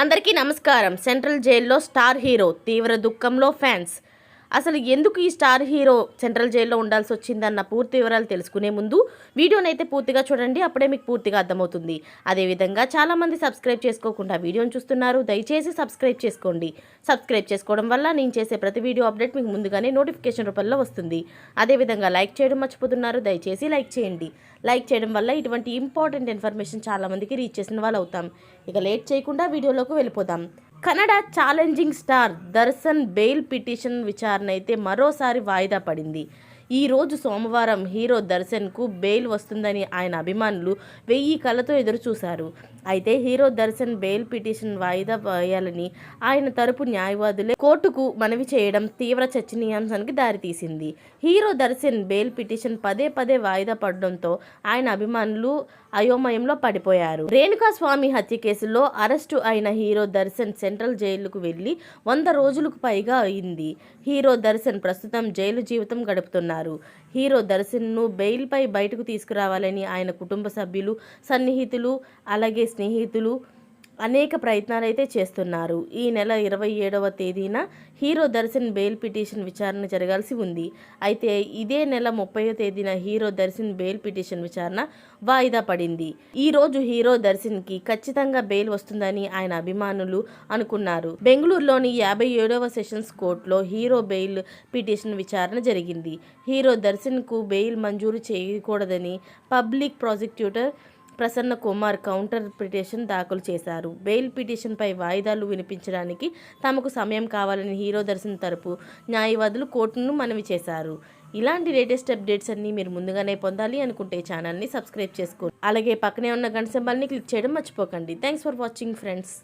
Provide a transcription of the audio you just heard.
అందరికీ నమస్కారం. సెంట్రల్ జైల్లో స్టార్ హీరో తీవ్ర దుఃఖంలో ఫ్యాన్స్. అసలు ఎందుకు ఈ స్టార్ హీరో సెంట్రల్ జైల్లో ఉండాల్సి వచ్చిందన్న పూర్తి వివరాలు తెలుసుకునే ముందు వీడియోనైతే పూర్తిగా చూడండి. అప్పుడే మీకు పూర్తిగా అర్థమవుతుంది. అదేవిధంగా చాలామంది సబ్స్క్రైబ్ చేసుకోకుండా వీడియోని చూస్తున్నారు. దయచేసి సబ్స్క్రైబ్ చేసుకోండి. సబ్స్క్రైబ్ చేసుకోవడం వల్ల నేను చేసే ప్రతి వీడియో అప్డేట్ మీకు ముందుగానే నోటిఫికేషన్ రూపంలో వస్తుంది. అదేవిధంగా లైక్ చేయడం మర్చిపోతున్నారు. దయచేసి లైక్ చేయండి. లైక్ చేయడం వల్ల ఇటువంటి ఇంపార్టెంట్ ఇన్ఫర్మేషన్ చాలామందికి రీచ్ చేసిన వాళ్ళు అవుతాం. ఇక లేట్ చేయకుండా వీడియోలోకి వెళ్ళిపోదాం. Kannada challenging star Darshan bail petition విచారణ అయితే మరోసారి వాయిదా పడింది. ఈరోజు సోమవారం హీరో దర్శన్కు బెయిల్ వస్తుందని ఆయన అభిమానులు 1000 కళ్ళతో ఎదురు చూశారు. అయితే హీరో దర్శన్ బెయిల్ పిటిషన్ వాయిదా వేయాలని ఆయన తరపు న్యాయవాదులే కోర్టుకు మనవి చేయడం తీవ్ర చర్చనీయాంశానికి దారితీసింది. హీరో దర్శన్ బెయిల్ పిటిషన్ పదే పదే వాయిదా పడడంతో ఆయన అభిమానులు అయోమయంలో పడిపోయారు. రేణుకాస్వామి హత్య కేసులో అరెస్టు అయిన హీరో దర్శన్ సెంట్రల్ జైలుకు వెళ్లి 100 రోజులకు పైగా అయింది. హీరో దర్శన్ ప్రస్తుతం జైలు జీవితం గడుపుతున్నారు. హీరో దర్శన్ను బెయిల్పై బయటకు తీసుకురావాలని ఆయన కుటుంబ సభ్యులు, సన్నిహితులు, అలాగే స్నేహితులు అనేక ప్రయత్నాలు అయితే చేస్తున్నారు. ఈ నెల 27వ తేదీన హీరో దర్శన్ బెయిల్ పిటిషన్ విచారణ జరగాల్సి ఉంది. అయితే ఇదే నెల 30వ తేదీన హీరో దర్శన్ బెయిల్ పిటిషన్ విచారణ వాయిదా పడింది. ఈరోజు హీరో దర్శన్కి ఖచ్చితంగా బెయిల్ వస్తుందని ఆయన అభిమానులు అనుకున్నారు. బెంగళూరులోని 57వ సెషన్స్ కోర్టులో హీరో బెయిల్ పిటిషన్ విచారణ జరిగింది. హీరో దర్శన్కు బెయిల్ మంజూరు చేయకూడదని public prosecutor Prasanna Kumar counter petition దాఖలు చేశారు. బెయిల్ పిటిషన్పై వాయిదాలు వినిపించడానికి తమకు సమయం కావాలని హీరో దర్శన్ తరపు న్యాయవాదులు కోర్టును మనవి చేశారు. ఇలాంటి లేటెస్ట్ అప్డేట్స్ అన్నీ మీరు ముందుగానే పొందాలి అనుకుంటే ఛానల్ని సబ్స్క్రైబ్ చేసుకోండి. అలాగే పక్కనే ఉన్న గంట సింబల్ని క్లిక్ చేయడం మర్చిపోకండి. Thanks for watching friends.